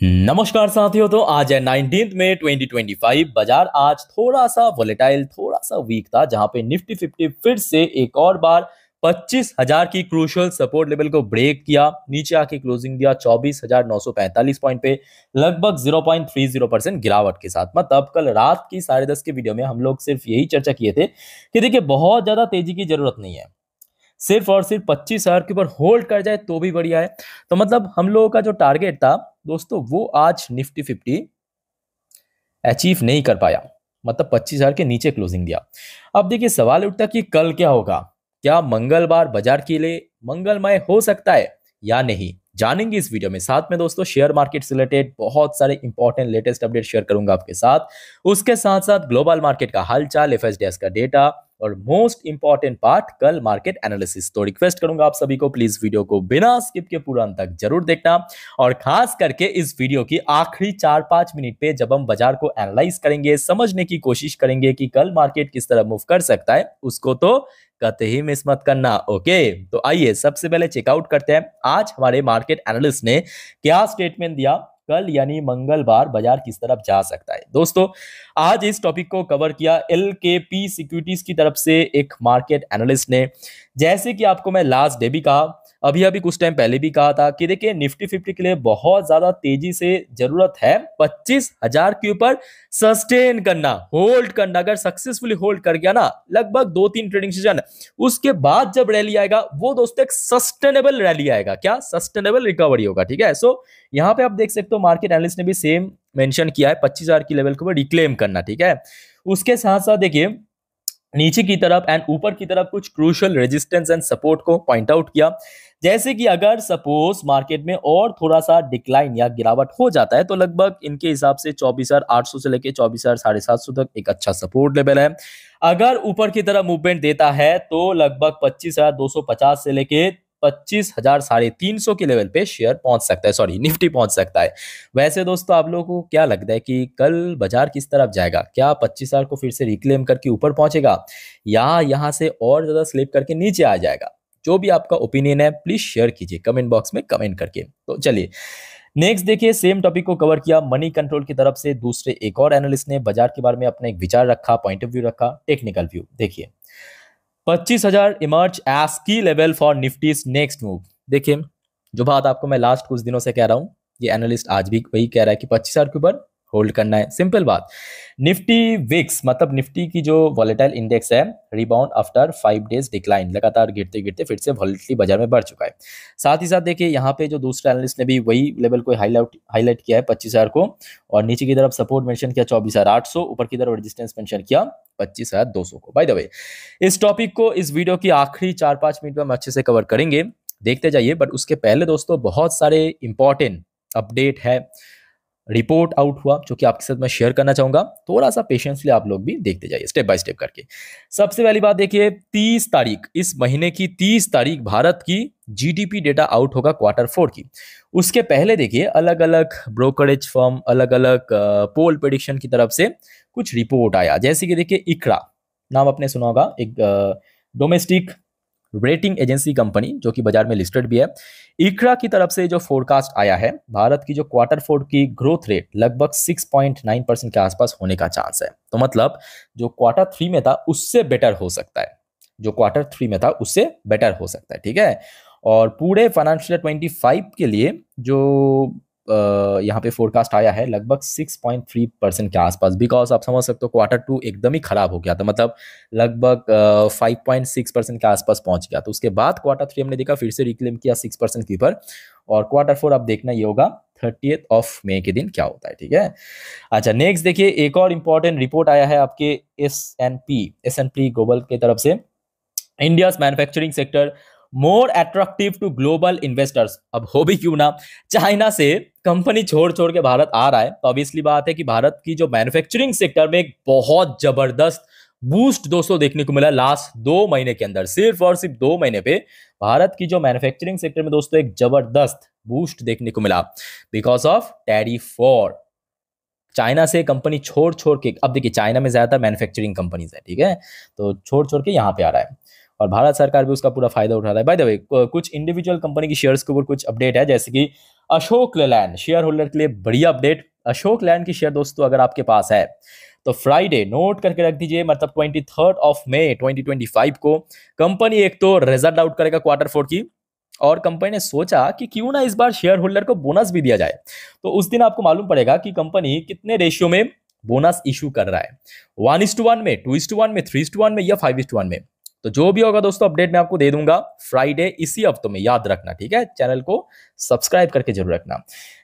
नमस्कार साथियों। तो आज है 19 मई 2025। बाजार आज थोड़ा सा वोलेटाइल, थोड़ा सा वीक था, जहां पे निफ्टी 50 फिर से एक और बार 25,000 की क्रूशियल सपोर्ट लेवल को ब्रेक किया, नीचे आके क्लोजिंग दिया 24,945 पॉइंट पे, लगभग 0.30% गिरावट के साथ। मतलब कल रात की 10:30 के वीडियो में हम लोग सिर्फ यही चर्चा किए थे कि देखिए बहुत ज्यादा तेजी की जरूरत नहीं है, सिर्फ और सिर्फ 25,000 के ऊपर होल्ड कर जाए तो भी बढ़िया है। तो मतलब हम लोगों का जो टारगेट था दोस्तों, वो आज निफ्टी 50 अचीव नहीं कर पाया, मतलब 25,000 के नीचे क्लोजिंग दिया। अब देखिए सवाल उठता कि कल क्या होगा, क्या मंगलवार बाजार के लिए मंगलमय हो सकता है या नहीं, जानेंगे इस वीडियो में। साथ में दोस्तों शेयर मार्केट से रिलेटेड बहुत सारे इंपॉर्टेंट लेटेस्ट अपडेट शेयर करूंगा आपके साथ। उसके साथ साथ ग्लोबल मार्केट का हालचाल, एफएसडीएस का डेटा और मोस्ट इंपॉर्टेंट पार्ट कल मार्केट एनालिसिस। तो रिक्वेस्ट करूंगा आप सभी को प्लीज वीडियो को बिना स्किप के पूरा अंत तक जरूर देखना, और खास करके इस वीडियो की आखिरी 4-5 मिनट पे जब हम बाजार को एनालाइज करेंगे, समझने की कोशिश करेंगे कि कल मार्केट किस तरह मूव कर सकता है, उसको तो कतई मिस मत करना। ओके, तो आइए सबसे पहले चेकआउट करते हैं आज हमारे मार्केट एनालिस्ट ने क्या स्टेटमेंट दिया, कल यानी मंगलवार बाजार किस तरफ जा सकता है। दोस्तों आज इस टॉपिक को कवर किया एलकेपी सिक्योरिटीज की तरफ से एक मार्केट एनालिस्ट ने। जैसे कि आपको मैं लास्ट डे भी कहा, अभी अभी कुछ टाइम पहले भी कहा था कि देखिए निफ्टी 50 के लिए बहुत ज्यादा तेजी से जरूरत है 25,000 के ऊपर सस्टेन करना, होल्ड करना। अगर सक्सेसफुली होल्ड कर गया ना लगभग 2-3 ट्रेडिंग सेशन, उसके बाद जब रैली आएगा वो दोस्तों एक सस्टेनेबल रैली आएगा, क्या सस्टेनेबल रिकवरी होगा। ठीक है, सो यहाँ पे आप देख सकते हो मार्केट एनालिस्ट ने भी सेम मेंशन किया है 25,000 की लेवल को रिक्लेम करना। ठीक है, उसके साथ साथ देखिए नीचे की तरफ एंड ऊपर की तरफ कुछ क्रूशियल रेजिस्टेंस एंड सपोर्ट को पॉइंट आउट किया। जैसे कि अगर सपोज मार्केट में और थोड़ा सा डिक्लाइन या गिरावट हो जाता है तो लगभग इनके हिसाब से 24,800 से लेके 24,750 तक एक अच्छा सपोर्ट लेवल है। अगर ऊपर की तरफ मूवमेंट देता है तो लगभग 25,250 से लेके 25,350 के लेवल पे शेयर पहुंच सकता है, सॉरी निफ्टी पहुंच सकता है। वैसे दोस्तों आप लोगों को क्या लगता है कि कल बाजार किस तरफ जाएगा, क्या 25,000 को फिर से रिक्लेम करके ऊपर पहुंचेगा या यहां से और ज्यादा स्लिप करके नीचे आ जाएगा? जो भी आपका ओपिनियन है प्लीज शेयर कीजिए कमेंट बॉक्स में कमेंट करके। तो चलिए नेक्स्ट देखिए, सेम टॉपिक को कवर किया मनी कंट्रोल की तरफ से दूसरे एक और एनालिस्ट ने बाजार के बारे में अपना एक विचार रखा, पॉइंट ऑफ व्यू रखा, टेक्निकल व्यू। देखिए 25,000 इमर्ज एज की लेवल फॉर निफ्टीज नेक्स्ट मूव। देखिए जो बात आपको मैं लास्ट कुछ दिनों से कह रहा हूं, ये एनालिस्ट आज भी वही कह रहा है कि 25,000 के ऊपर होल्ड करना है। सिंपल बात, निफ्टी विक्स मतलब निफ्टी की जो वॉलेटाइल इंडेक्स है, रिबाउंड आफ्टर 5 डेज डिक्लाइन, लगातार गिरते गिरते फिर से वॉलेटिलिटी बाजार में बढ़ चुका है। साथ ही साथ देखिए यहाँ पे जो दूसरे एनालिस्ट ने भी वही लेवल को हाईलाइट किया है 25,000 को, और नीचे की तरफ सपोर्ट मेंशन किया 24,800, ऊपर की तरफ रेजिस्टेंस मेंशन किया 25,200 को। बाय द वे इस टॉपिक को इस वीडियो की आखिरी 4-5 मिनट में हम अच्छे से कवर करेंगे, देखते जाइए। बट उसके पहले दोस्तों बहुत सारे इंपॉर्टेंट अपडेट है, रिपोर्ट आउट हुआ जो कि आपके साथ मैं शेयर करना चाहूंगा। थोड़ा सा पेशेंसली आप लोग भी देखते जाइए स्टेप बाय स्टेप करके। सबसे पहली बात देखिए 30 तारीख, इस महीने की 30 तारीख भारत की जीडीपी डेटा आउट होगा Q4 की। उसके पहले देखिए अलग अलग ब्रोकरेज फर्म, अलग अलग पोल प्रेडिक्शन की तरफ से कुछ रिपोर्ट आया। जैसे कि देखिए इक्रा नाम आपने सुना होगा, एक डोमेस्टिक रेटिंग एजेंसी कंपनी जो कि बाजार में लिस्टेड भी है। इक्रा की तरफ से जो फोरकास्ट आया है, भारत की जो Q4 की ग्रोथ रेट लगभग 6.9% के आसपास होने का चांस है। तो मतलब जो Q3 में था उससे बेटर हो सकता है, जो Q3 में था उससे बेटर हो सकता है। ठीक है, और पूरे फाइनेंशियल 25 के लिए जो यहाँ पे फोरकास्ट आया है लगभग 6.3% के आसपास, बिकॉज आप समझ सकते हो Q2 एकदम ही खराब हो गया था, मतलब लगभग 5.6% के आसपास पहुंच गया। तो उसके बाद Q3 हमने देखा फिर से रिक्लेम किया 6% के ऊपर, और Q4 अब देखना ये होगा 30 मई के दिन क्या होता है। ठीक है, अच्छा नेक्स्ट देखिए एक और इंपॉर्टेंट रिपोर्ट आया है आपके एस एन पी ग्लोबल की तरफ से, India manufacturing sector more attractive to global investors. अब हो भी क्यों ना, चाइना से कंपनी छोड़ छोड़ के भारत आ रहा है, तो ऑब्वियसली बात है कि भारत की जो मैन्युफैक्चरिंग सेक्टर में एक बहुत जबरदस्त बूस्ट दोस्तों देखने को मिला लास्ट 2 महीने के अंदर। सिर्फ और सिर्फ 2 महीने पे भारत की जो मैन्युफैक्चरिंग सेक्टर में दोस्तों एक जबरदस्त बूस्ट देखने को मिला, because of tariff war. China से कंपनी छोड़ छोड़ के, अब देखिए चाइना में ज्यादातर मैन्युफैक्चरिंग कंपनीज है, ठीक है, तो छोड़ छोड़ के यहाँ पे आ रहा है। और भारत सरकार भी उसका पूरा फायदा उठा रहा है। बाय द वे कुछ इंडिविजुअल कंपनी की शेयर्स के ऊपर कुछ अपडेट है, जैसे कि अशोक लेलैंड शेयर होल्डर के लिए बढ़िया अपडेट। अशोक लेलैंड की शेयर दोस्तों अगर आपके पास है तो फ्राइडे नोट करके रख दीजिए, मतलब 23 मई 2025 को कंपनी एक तो रिजल्ट आउट करेगा Q4 की, और कंपनी ने सोचा कि क्यों ना इस बार शेयर होल्डर को बोनस भी दिया जाए। तो उस दिन आपको मालूम पड़ेगा कि कंपनी कितने रेशियो में बोनस इशू कर रहा है, 1:1 में, 2:1 में, 3:1 में या 5:1 में। तो जो भी होगा दोस्तों अपडेट मैं आपको दे दूंगा फ्राइडे इसी हफ्ते में, याद रखना, ठीक है। चैनल को सब्सक्राइब करके जरूर रखना।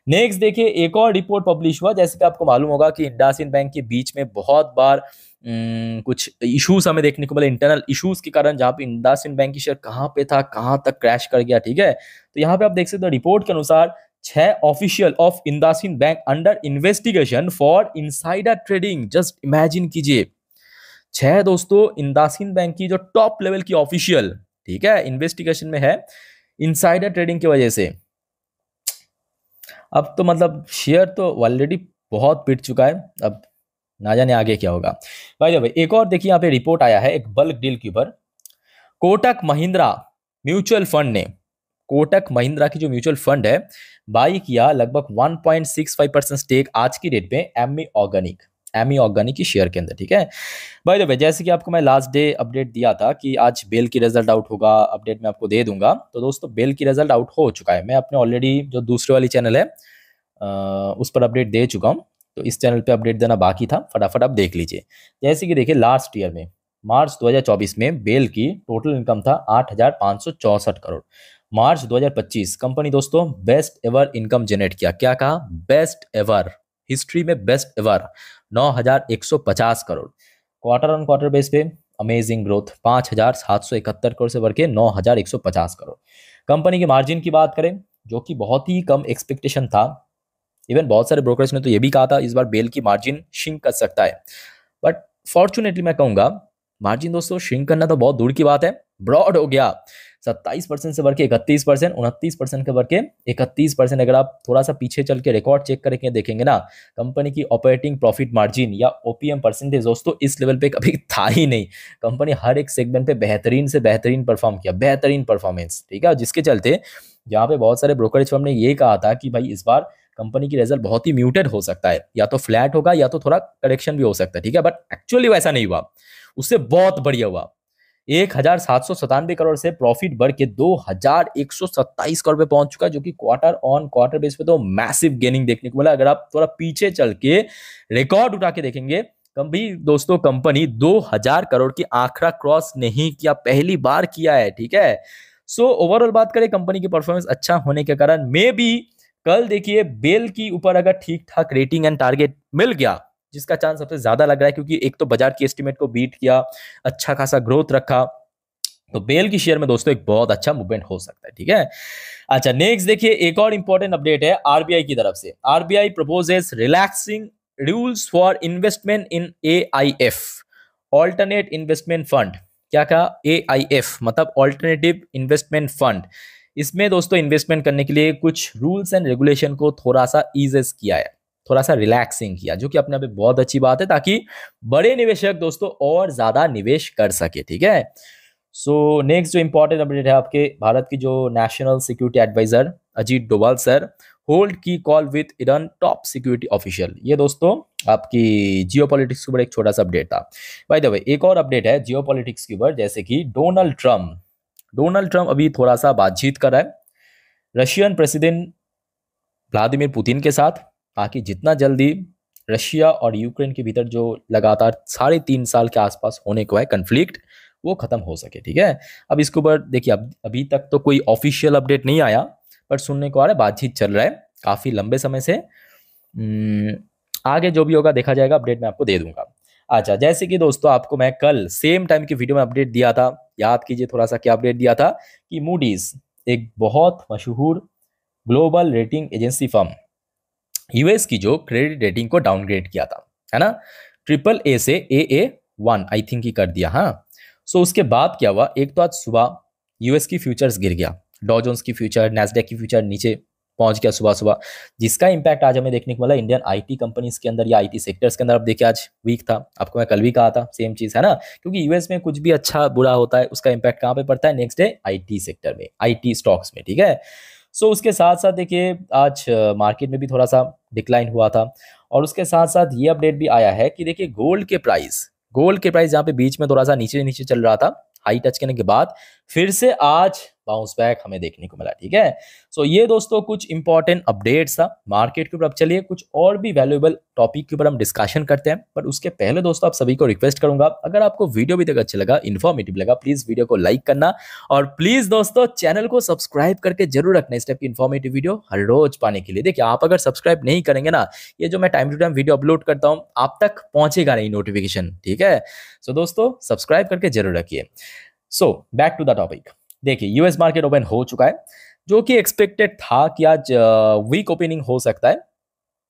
नेक्स्ट देखिए, एक और रिपोर्ट पब्लिश हुआ, जैसे कि आपको मालूम होगा कि इंडसइंड बैंक के बीच में बहुत बार कुछ इश्यूज हमें देखने को मिले, इंटरनल इश्यूज के कारण, जहां पे इंडसइंड बैंक की शेयर कहां पे था, कहां तक क्रैश कर गया, ठीक है। तो यहाँ पे आप देख सकते हो रिपोर्ट के अनुसार 6 official of IndusInd bank under investigation for insider trading. Just imagine कीजिए, 6 दोस्तों इंडसइंड बैंक की जो टॉप लेवल की ऑफिशियल, ठीक है, इन्वेस्टिगेशन में है इनसाइडर ट्रेडिंग की वजह से। अब तो मतलब शेयर तो ऑलरेडी बहुत पिट चुका है, अब ना जाने आगे क्या होगा। भाई एक और देखिए, यहाँ पे रिपोर्ट आया है एक बल्क डील के ऊपर। कोटक महिंद्रा म्यूचुअल फंड ने, कोटक महिंद्रा की जो म्यूचुअल फंड है, बाई किया लगभग 1.65% स्टेक आज की डेट में एमी ऑर्गेनिक की शेयर के अंदर, ठीक है। बाय द वे जैसे कि आपको मैं लास्ट डे अपडेट दिया था कि आज बेल की रिजल्ट आउट होगा, अपडेट मैं आपको दे दूंगा। तो दोस्तों बेल की रिजल्ट आउट हो चुका है, मैं अपने ऑलरेडी जो दूसरे वाली चैनल है उस पर अपडेट दे चुका हूँ, तो इस चैनल पे अपडेट देना बाकी था, फटाफट आप देख लीजिए। जैसे कि देखिए लास्ट ईयर में मार्च 2024 में बेल की टोटल इनकम था 8,564 करोड़। मार्च 2025 कंपनी दोस्तों बेस्ट एवर इनकम जनरेट किया, क्या कहा, बेस्ट एवर, हिस्ट्री में best ever 9,150 crore. Quarter on quarter base पे अमेजिंग ग्रोथ, 5,771 करोड़ से बढ़ के 9,150 करोड़। कंपनी के मार्जिन की बात करें, जो कि बहुत ही कम एक्सपेक्टेशन था, इवन बहुत सारे ब्रोकर्स ने तो ये भी कहा था इस बार बेल की मार्जिन श्रिंक कर सकता है, बट फॉर्चुनेटली मैं कहूंगा मार्जिन दोस्तों श्रिंक करना तो बहुत दूर की बात है, ब्रॉड हो गया, 27% से बढ़ के 31%, 29% के बढ़ के 31%। अगर आप थोड़ा सा पीछे चल के रिकॉर्ड चेक करके देखेंगे ना, कंपनी की ऑपरेटिंग प्रॉफिट मार्जिन या ओपीएम परसेंटेज दोस्तों इस लेवल पे कभी था ही नहीं। कंपनी हर एक सेगमेंट पे बेहतरीन से बेहतरीन परफॉर्म किया, बेहतरीन परफॉर्मेंस, ठीक है, जिसके चलते यहाँ पे बहुत सारे ब्रोकरेज फर्म ने ये कहा था कि भाई इस बार कंपनी की रिजल्ट बहुत ही म्यूटेड हो सकता है, या तो फ्लैट होगा या तो थोड़ा करेक्शन भी हो सकता है, ठीक है। बट एक्चुअली वैसा नहीं हुआ, उससे बहुत बढ़िया हुआ। 1,797 करोड़ से प्रॉफिट बढ़ के 2,127 करोड़ पे पहुंच चुका है, जो कि क्वार्टर ऑन क्वार्टर बेस पे तो मैसिव गेनिंग देखने को मिला। अगर आप थोड़ा पीछे चल के रिकॉर्ड उठा के देखेंगे, कभी दोस्तों कंपनी 2,000 करोड़ की आंकड़ा क्रॉस नहीं किया, पहली बार किया है, ठीक है। सो ओवरऑल बात करें कंपनी की परफॉर्मेंस अच्छा होने के कारण मे बी कल देखिए बेल की ऊपर अगर ठीक ठाक रेटिंग एंड टारगेट मिल गया, जिसका चांस सबसे ज्यादा लग रहा है, क्योंकि एक तो बाजार की एस्टिमेट को बीट किया, अच्छा खासा ग्रोथ रखा, तो बेल की शेयर में दोस्तों एक बहुत अच्छा मूवमेंट हो सकता है, ठीक है। अच्छा नेक्स्ट देखिए, एक और इंपॉर्टेंट अपडेट है आरबीआई की तरफ से। RBI proposes relaxing rules for investment in AIF, alternate investment fund. क्या कहा, एआईएफ मतलब ऑल्टरनेटिव इन्वेस्टमेंट फंड। इसमें दोस्तों इन्वेस्टमेंट करने के लिए कुछ रूल्स एंड रेगुलेशन को थोड़ा सा ईजेस किया है, थोड़ा सा रिलैक्सिंग किया, जो कि अपने आप में बहुत अच्छी बात है, ताकि बड़े निवेशक दोस्तों और ज्यादा निवेश कर सके, ठीक है। सो नेक्स्ट जो इंपॉर्टेंट अपडेट है आपके, भारत की जो national security adviser Ajit Doval sir hold की call with Iran top security official. ये दोस्तों आपकी जियोपॉलिटिक्स के ऊपर एक छोटा सा अपडेट था। बाय द वे एक और अपडेट है जियोपॉलिटिक्स के ऊपर, जैसे कि डोनाल्ड ट्रम्प अभी थोड़ा सा बातचीत कर रहा है रशियन प्रेसिडेंट व्लादिमीर पुतिन के साथ, ताकि जितना जल्दी रशिया और यूक्रेन के भीतर जो लगातार 3.5 साल के आसपास होने को है कन्फ्लिक्ट, वो खत्म हो सके, ठीक है। अब इसके ऊपर देखिए, अभी तक तो कोई ऑफिशियल अपडेट नहीं आया, पर सुनने को आ रहा है बातचीत चल रहा है काफी लंबे समय से। आगे जो भी होगा देखा जाएगा, अपडेट मैं आपको दे दूंगा। अच्छा जैसे कि दोस्तों आपको मैं कल सेम टाइम की वीडियो में अपडेट दिया था, याद कीजिए थोड़ा सा क्या अपडेट दिया था, कि मूडीज एक बहुत मशहूर global rating agency firm US की जो क्रेडिट रेटिंग को डाउनग्रेड किया था, है ना, AAA से AA1 आई थिंक ही कर दिया। हाँ, सो उसके बाद क्या हुआ, एक तो आज सुबह यूएस की फ्यूचर्स गिर गया, डॉ जोन्स की फ्यूचर, नैस्डैक की फ्यूचर नीचे पहुंच गया सुबह सुबह, जिसका इम्पैक्ट आज हमें देखने को मिला इंडियन आईटी कंपनीज के अंदर या आईटी सेक्टर्स के अंदर। अब देखिए आज वीक था, आपको मैं कल भी कहा था सेम चीज है ना, क्योंकि यूएस में कुछ भी अच्छा बुरा होता है उसका इम्पैक्ट कहाँ पे पड़ता है, नेक्स्ट डे आईटी सेक्टर में, आईटी स्टॉक्स में, ठीक है। सो उसके साथ साथ देखिए आज मार्केट में भी थोड़ा सा डिक्लाइन हुआ था, और उसके साथ साथ ये अपडेट भी आया है कि देखिए गोल्ड के प्राइस जहाँ पे बीच में थोड़ा सा नीचे नीचे चल रहा था, हाई टच करने के बाद फिर से आज बाउंस बैक हमें देखने को मिला, ठीक है। सो ये दोस्तों कुछ इंपॉर्टेंट अपडेट्स था मार्केट के ऊपर। अब चलिए कुछ और भी वैल्यूएबल टॉपिक के ऊपर हम डिस्कशन करते हैं, पर उसके पहले दोस्तों आप सभी को रिक्वेस्ट करूंगा, अगर आपको वीडियो भी तक अच्छा लगा, इन्फॉर्मेटिव लगा, प्लीज वीडियो को लाइक करना, और प्लीज दोस्तों चैनल को सब्सक्राइब करके जरूर रखना इस टाइप की इन्फॉर्मेटिव वीडियो हर रोज पाने के लिए। देखिए आप अगर सब्सक्राइब नहीं करेंगे ना, ये जो मैं time to time video upload करता हूँ आप तक पहुंचेगा नहीं नोटिफिकेशन, ठीक है। सो दोस्तों सब्सक्राइब करके जरूर रखिए। So back to the topic. देखिए यूएस मार्केट ओपन हो चुका है, जो कि एक्सपेक्टेड था कि आज वीक ओपनिंग हो सकता है,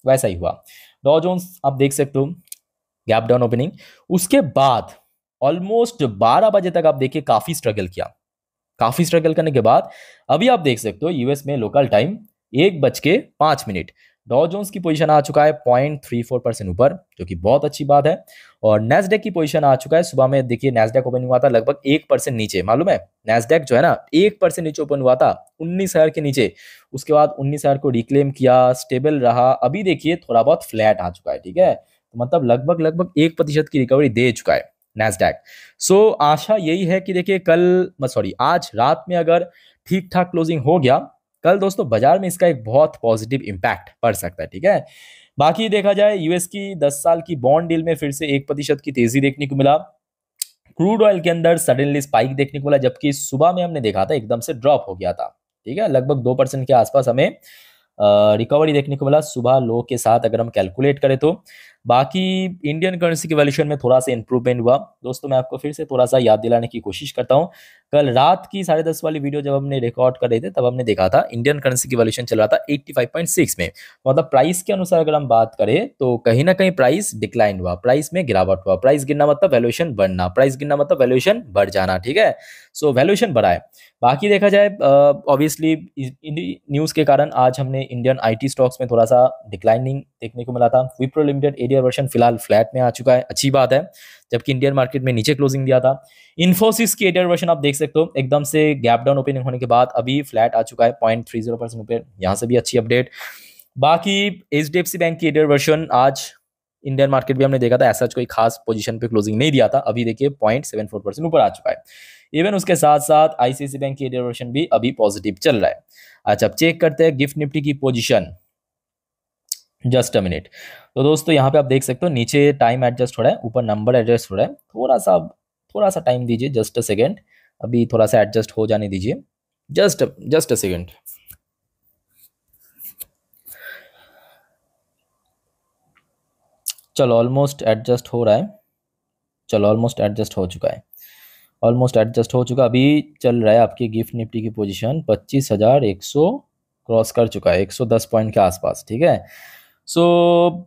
वैसा ही हुआ। डॉ जोन्स आप देख सकते हो गैप डाउन ओपनिंग, उसके बाद ऑलमोस्ट 12 बजे तक आप देखिए काफी स्ट्रगल किया, काफी स्ट्रगल करने के बाद अभी आप देख सकते हो यूएस में लोकल टाइम 1:05 डॉ जोन्स की पोजीशन आ चुका है 0.34% ऊपर, जो कि बहुत अच्छी बात है। और नैस्डैक की पोजीशन आ चुका है, सुबह में देखिए नैस्डैक ओपन हुआ था लगभग 1% नीचे, मालूम है नैस्डैक जो है ना 1% नीचे ओपन हुआ था 19,000 के नीचे, उसके बाद 19,000 को रिक्लेम किया, स्टेबल रहा, अभी देखिए थोड़ा बहुत फ्लैट आ चुका है, ठीक है। तो मतलब लगभग लगभग 1% की रिकवरी दे चुका है नैस्डैक। सो आशा यही है कि देखिए आज रात में अगर ठीक ठाक क्लोजिंग हो गया, कल दोस्तों बाजार में इसका एक बहुत पॉजिटिव इंपैक्ट पड़ सकता है, ठीक है। बाकी देखा जाए यूएस की 10 साल की बॉन्ड डील में फिर से 1% की तेजी देखने को मिला, क्रूड ऑयल के अंदर सडनली स्पाइक देखने को मिला, जबकि सुबह में हमने देखा था एकदम से ड्रॉप हो गया था, ठीक है। लगभग 2% के आसपास हमें रिकवरी देखने को मिला सुबह लो के साथ अगर हम कैलकुलेट करें तो। बाकी इंडियन करेंसी के वैल्यूएशन में थोड़ा सा इंप्रूवमेंट हुआ दोस्तों। मैं आपको फिर से थोड़ा सा याद दिलाने की कोशिश करता हूं, कल रात की 10:30 वाली वीडियो जब हमने रिकॉर्ड कर रहे थे तब हमने देखा था इंडियन करेंसी की वैल्यूएशन चल रहा था 85.6 में, मतलब प्राइस के अनुसार अगर हम बात करें तो कहीं ना कहीं प्राइस डिक्लाइन हुआ, प्राइस में गिरावट हुआ, प्राइस गिरना मतलब वैल्यूएशन बढ़ना, प्राइस गिरना मतलब वैल्यूएशन बढ़ जाना, ठीक है। सो वैल्यूएशन बढ़ा है। बाकी देखा जाए ऑब्वियसली न्यूज़ के कारण आज हमने इंडियन आईटी स्टॉक्स में थोड़ा सा डिक्लाइनिंग देखने को मिला था। विप्रो लिमिटेड एडीआर वर्जन फिलहाल फ्लैट में आ चुका है, अच्छी बात है, जबकि इंडियन मार्केट में नीचे क्लोजिंग दिया था। इन्फोसिस की एडीआर वर्जन आप देख सकते हो एकदम से गैप डाउन ओपनिंग होने के बाद अभी फ्लैट आ चुका है 0.30% ऊपर, यहाँ से भी अच्छी अपडेट। बाकी एचडीएफसी बैंक की एडीआर वर्जन आज इंडियन मार्केट भी हमने देखा था, ऐसा कोई खास पोजीशन पे क्लोजिंग नहीं दिया था, अभी देखिए 0.74% ऊपर आ चुका है। इवन उसके साथ साथ आईसीआईसी बैंक की एडीआर वर्जन भी अभी पॉजिटिव चल रहा है। अच्छा अब चेक करते हैं गिफ्ट निफ्टी की पोजीशन, जस्ट अ मिनट। तो दोस्तों यहाँ पे आप देख सकते हो नीचे टाइम एडजस्ट हो रहा है, ऊपर नंबर एडजस्ट हो रहा है, थोड़ा सा टाइम दीजिए, जस्ट अ सेकेंड, अभी थोड़ा सा एडजस्ट हो जाने दीजिए, जस्ट अ सेकेंड। चलो ऑलमोस्ट एडजस्ट हो रहा है, चलो ऑलमोस्ट एडजस्ट हो चुका है, ऑलमोस्ट एडजस्ट हो चुका। अभी चल रहा है आपकी गिफ्ट निफ्टी की पोजीशन 25,100 क्रॉस कर चुका है, 110 पॉइंट के आसपास, ठीक है। सो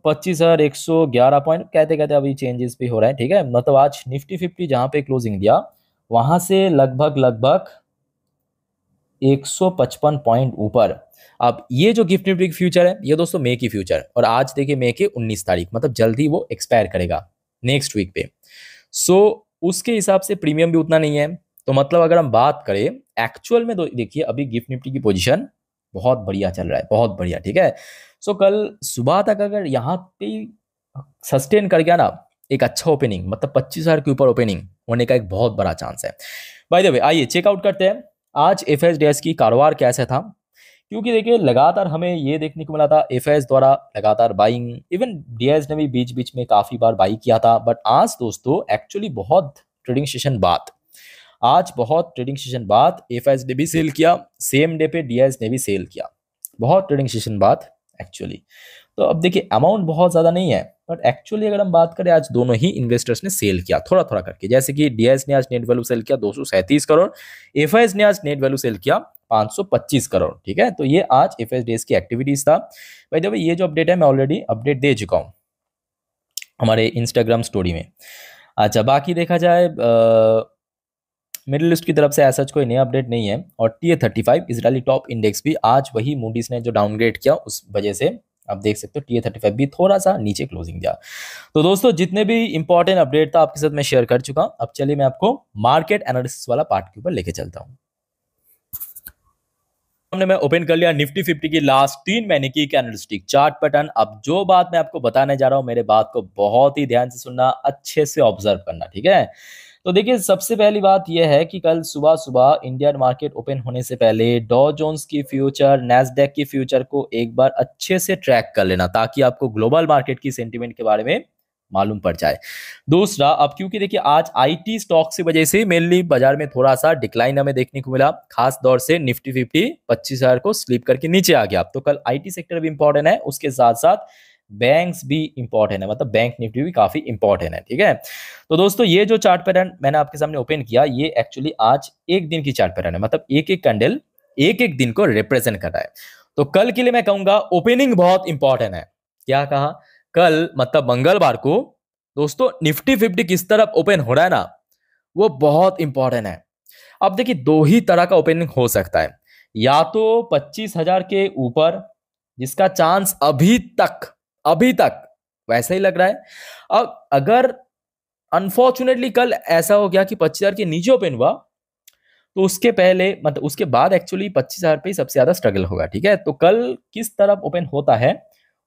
25,111 पॉइंट कहते कहते अभी चेंजेस भी हो रहे हैं, ठीक है। मतलब आज निफ्टी 50 जहाँ पे क्लोजिंग दिया वहां से लगभग लगभग 155 पॉइंट ऊपर। अब ये जो गिफ्ट निफ्टी की फ्यूचर है ये दोस्तों मई की फ्यूचर, और आज देखिए मई के 19 तारीख, मतलब जल्दी वो एक्सपायर करेगा नेक्स्ट वीक पे। सो उसके हिसाब से प्रीमियम भी उतना नहीं है, तो मतलब अगर हम बात करें एक्चुअल में तो देखिए अभी गिफ्ट निफ्टी की पोजीशन बहुत बढ़िया चल रहा है, बहुत बढ़िया, ठीक है। सो कल सुबह तक अगर यहाँ पे सस्टेन कर गया ना एक अच्छा ओपनिंग, मतलब 25,000 के ऊपर ओपनिंग होने का एक बहुत बड़ा चांस है। बाय द वे आइए चेकआउट करते हैं आज एफएसडीएस की कारोबार कैसा था, क्योंकि देखिए लगातार हमें ये देखने को मिला था एफएस द्वारा लगातार बाइंग, इवन डीएस ने भी बीच बीच में काफी बार बाई किया था, बट आज दोस्तों एक्चुअली बहुत ट्रेडिंग सेशन बाद, आज बहुत ट्रेडिंग सेशन बाद एफएस ने भी सेल किया, सेम डे पे डीएस ने भी सेल किया, बहुत ट्रेडिंग सेशन बाद एक्चुअली। तो अब देखिए अमाउंट बहुत ज्यादा नहीं है, बट एक्चुअली अगर हम बात करें आज दोनों ही इन्वेस्टर्स ने सेल किया थोड़ा थोड़ा करके, जैसे कि डीएस ने आज नेट वैल्यू सेल किया 237 करोड़, एफएस ने आज नेट वैल्यू सेल किया 525 करोड़, ठीक है। तो ये आज एफएसडीएस की एक्टिविटीज था। भाई देखो ये जो अपडेट है मैं ऑलरेडी अपडेट दे चुका हूँ हमारे इंस्टाग्राम स्टोरी में। अच्छा बाकी देखा जाए मिडिल ईस्ट की तरफ से ऐसा कोई नया अपडेट नहीं है। और TA35 इजरायली टॉप इंडेक्स भी आज वही मूडीज ने जो डाउनग्रेड किया उस वजह से आप देख सकते हो TA35 भी थोड़ा सा नीचे क्लोजिंग दिया। तो दोस्तों जितने भी इंपॉर्टेंट अपडेट था आपके साथ मैं शेयर कर चुका। अब चलिए मैं आपको मार्केट एनालिसिस वाला पार्ट के ऊपर लेके चलता हूँ। हमने मैं ओपन कर लिया निफ्टी 50 की लास्ट 3 महीने की कैंडलस्टिक चार्ट पैटर्न। अब जो बात मैं आपको बताने जा रहा हूं मेरे बात को बहुत ही ध्यान से सुनना, अच्छे से ऑब्जर्व करना, ठीक है। तो देखिए सबसे पहली बात यह है कि कल सुबह सुबह इंडियन मार्केट ओपन होने से पहले डॉ जोन्स की फ्यूचर, नैस्डैक की फ्यूचर को एक बार अच्छे से ट्रैक कर लेना ताकि आपको ग्लोबल मार्केट की सेंटीमेंट के बारे में मालूम पड़ जाए। दूसरा, अब क्योंकि देखिए आज आईटी स्टॉक की वजह से मेनली बाजार में थोड़ा सा डिक्लाइन हमें देखने को मिला, खास तौर से निफ्टी 50 25,000 को स्लिप करके नीचे आ गया। तो कल आईटी सेक्टर भी इंपॉर्टेंट है, उसके साथ साथ बैंक्स भी इंपॉर्टेंट है, मतलब बैंक निफ्टी भी काफी इंपॉर्टेंट है, ठीक है। तो दोस्तों ये जो चार्ट पैटर्न मैंने आपके सामने ओपन किया ये एक्चुअली आज एक दिन की चार्ट पैटर्न है, मतलब एक एक कैंडल एक एक दिन को रिप्रेजेंट कर रहा है। तो कल के लिए मैं कहूंगा ओपनिंग बहुत इंपॉर्टेंट है। क्या कहा? कल मतलब मंगलवार को दोस्तों निफ्टी 50 किस तरफ ओपन हो रहा है ना, वो बहुत इंपॉर्टेंट है। अब देखिए दो ही तरह का ओपनिंग हो सकता है, या तो 25,000 के ऊपर जिसका चांस अभी तक वैसा ही लग रहा है। अब अगर अनफॉर्चुनेटली कल ऐसा हो गया कि 25,000 के नीचे ओपन हुआ तो उसके पहले मतलब उसके बाद एक्चुअली 25,000 पे ही सबसे ज्यादा स्ट्रगल होगा, ठीक है। तो कल किस तरफ ओपन होता है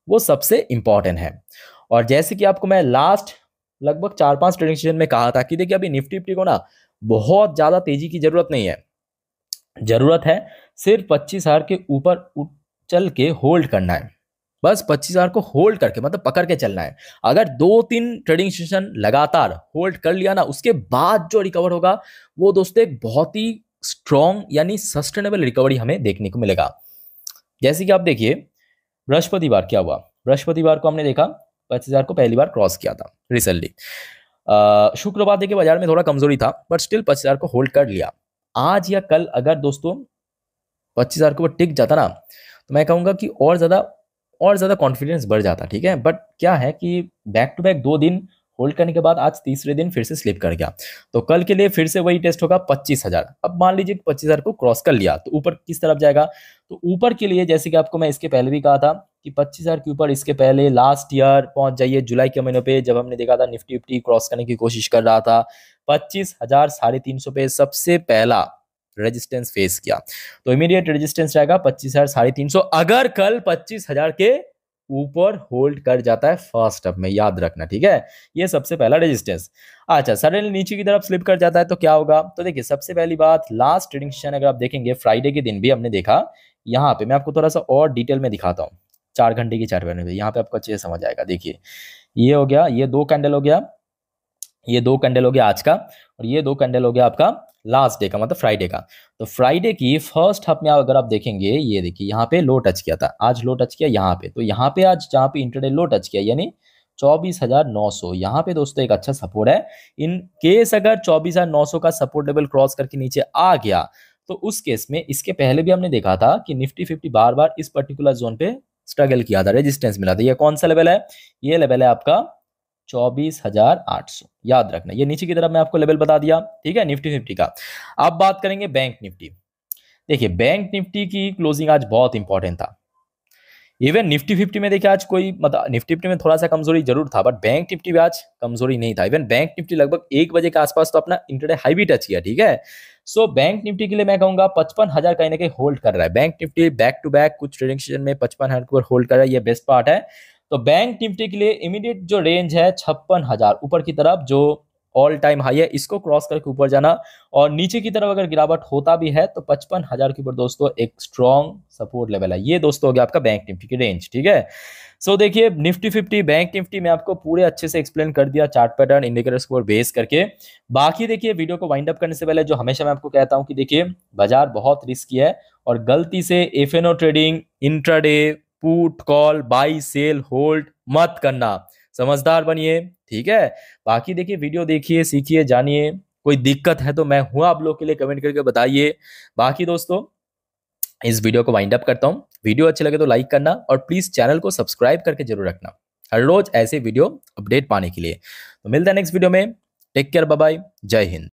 वो सबसे इंपॉर्टेंट है। और जैसे कि आपको मैं लास्ट लगभग 4-5 ट्रेडिंग सेशन में कहा था कि देखिए अभी निफ्टी 50 को ना बहुत ज्यादा तेजी की जरूरत नहीं है, जरूरत है सिर्फ 25,000 के ऊपर चल के होल्ड करना है। बस 25,000 को होल्ड करके मतलब पकड़ के चलना है। अगर 2-3 ट्रेडिंग सेशन लगातार होल्ड कर लिया ना, उसके बाद जो रिकवर होगा वो दोस्तों एक बहुत ही स्ट्रॉन्ग यानी सस्टेनेबल रिकवरी हमें देखने को मिलेगा। जैसे कि आप देखिए बृहस्पतिवार क्या हुआ, बृहस्पतिवार को हमने देखा 25,000 को पहली बार क्रॉस किया था रिसेंटली। शुक्रवार देखिए बाजार में थोड़ा कमजोरी था बट स्टिल 25,000 को होल्ड कर लिया। आज या कल अगर दोस्तों 25,000 के ऊपर टिक जाता ना तो मैं कहूंगा कि और ज्यादा कॉन्फिडेंस बढ़ जाता, ठीक है। बट क्या है कि बैक टू बैक 2 दिन होल्ड करने के बाद आज तीसरे दिन फिर से स्लिप कर गया। तो कल के लिए फिर से वही टेस्ट होगा 25,000। अब मान लीजिए 25,000 को क्रॉस कर लिया तो ऊपर किस तरफ जाएगा? तो ऊपर के लिए जैसे कि आपको मैं इसके पहले भी कहा था कि 25,000 के ऊपर इसके पहले लास्ट ईयर पहुंच जाइए जुलाई के महीने पे, जब हमने देखा था निफ्टी 50 क्रॉस करने की कोशिश कर रहा था 25,350 पे सबसे पहला रेजिस्टेंस फेस किया। तो इमीडिएट रेजिस्टेंस रहेगा 25,350 अगर कल 25,000 के ऊपर होल्ड कर जाता है फर्स्ट अप में, याद रखना, ठीक है। ये सबसे पहला रेजिस्टेंस। अच्छा सडनली नीचे की तरफ स्लिप कर जाता है तो क्या होगा? तो देखिए सबसे पहली बात लास्ट ट्रेडिंग सेशन अगर आप देखेंगे फ्राइडे के दिन भी हमने देखा, यहाँ पे मैं आपको थोड़ा सा और डिटेल में दिखाता हूँ 4 घंटे की चार्ट पैटर्न, यहाँ पे आपको अच्छे से समझ आएगा। देखिए ये हो गया, ये 2 कैंडल हो गया, ये 2 कैंडल हो गया आज का, और ये 2 कैंडल हो गया आपका लास्ट डे का मतलब फ्राइडे का। तो फ्राइडे की फर्स्ट हाफ में अगर आप देखेंगे ये देखिए यहाँ पे लो टच किया था, आज लो टच किया यहाँ पे, तो यहाँ पे आज जहाँ पे इंटरडे लो टच किया यानी 24,900, यहाँ पे दोस्तों एक अच्छा सपोर्ट है। इन केस अगर 24,900 का सपोर्ट लेवल क्रॉस करके नीचे आ गया तो उस केस में इसके पहले भी हमने देखा था कि निफ्टी 50 बार बार इस पर्टिकुलर जोन पे स्ट्रगल किया था, रेजिस्टेंस मिला था। ये कौन सा लेवल है? ये लेवल है आपका 24,800, याद रखना। ये नीचे की तरफ मैं आपको लेवल बता दिया, ठीक है, निफ्टी 50 का। अब बात करेंगे बैंक निफ्टी। देखिए बैंक निफ्टी की क्लोजिंग आज बहुत इंपॉर्टेंट था। इवन निफ्टी 50 में देखिए आज कोई मतलब निफ्टी 50 में थोड़ा सा कमजोरी जरूर था बट बैंक निफ्टी भी आज कमजोरी नहीं था। इवन बैंक निफ्टी लगभग 1 बजे के आसपास तो अपना इंटरडे हाई भी टच किया, ठीक है। सो बैंक निफ्टी के लिए मैं कहूंगा 55,000 कहीं ना कहीं होल्ड कर रहा है। Bank Nifty back to back कुछ ट्रेडिंग सेशन में 55,000 के ऊपर होल्ड कर रहा है, ये बेस्ट पार्ट है। तो बैंक निफ्टी के लिए इमीडिएट जो रेंज है 56,000 ऊपर की तरफ जो ऑल टाइम हाई है, इसको क्रॉस करके ऊपर जाना, और नीचे की तरफ अगर गिरावट होता भी है तो 55,000 के ऊपर दोस्तों एक स्ट्रॉन्ग सपोर्ट लेवल है। ये दोस्तों हो गया आपका बैंक निफ्टी की रेंज, ठीक है। सो देखिए निफ्टी 50 बैंक निफ्टी में आपको पूरे अच्छे से एक्सप्लेन कर दिया chart pattern indicator score base करके। बाकी देखिए वीडियो को वाइंड अप करने से पहले जो हमेशा मैं आपको कहता हूं कि देखिए बाजार बहुत रिस्की है और गलती से FNO trading, intraday, put call, buy sell hold मत करना, समझदार बनिए, ठीक है। बाकी देखिए वीडियो देखिए, सीखिए, जानिए। कोई दिक्कत है तो मैं हूं आप लोग के लिए, कमेंट करके बताइए। बाकी दोस्तों इस वीडियो को वाइंड अप करता हूं। वीडियो अच्छे लगे तो लाइक करना और प्लीज चैनल को सब्सक्राइब करके जरूर रखना हर रोज ऐसे वीडियो अपडेट पाने के लिए। तो मिलते हैं नेक्स्ट वीडियो में। टेक केयर, बाय बाय, जय हिंद।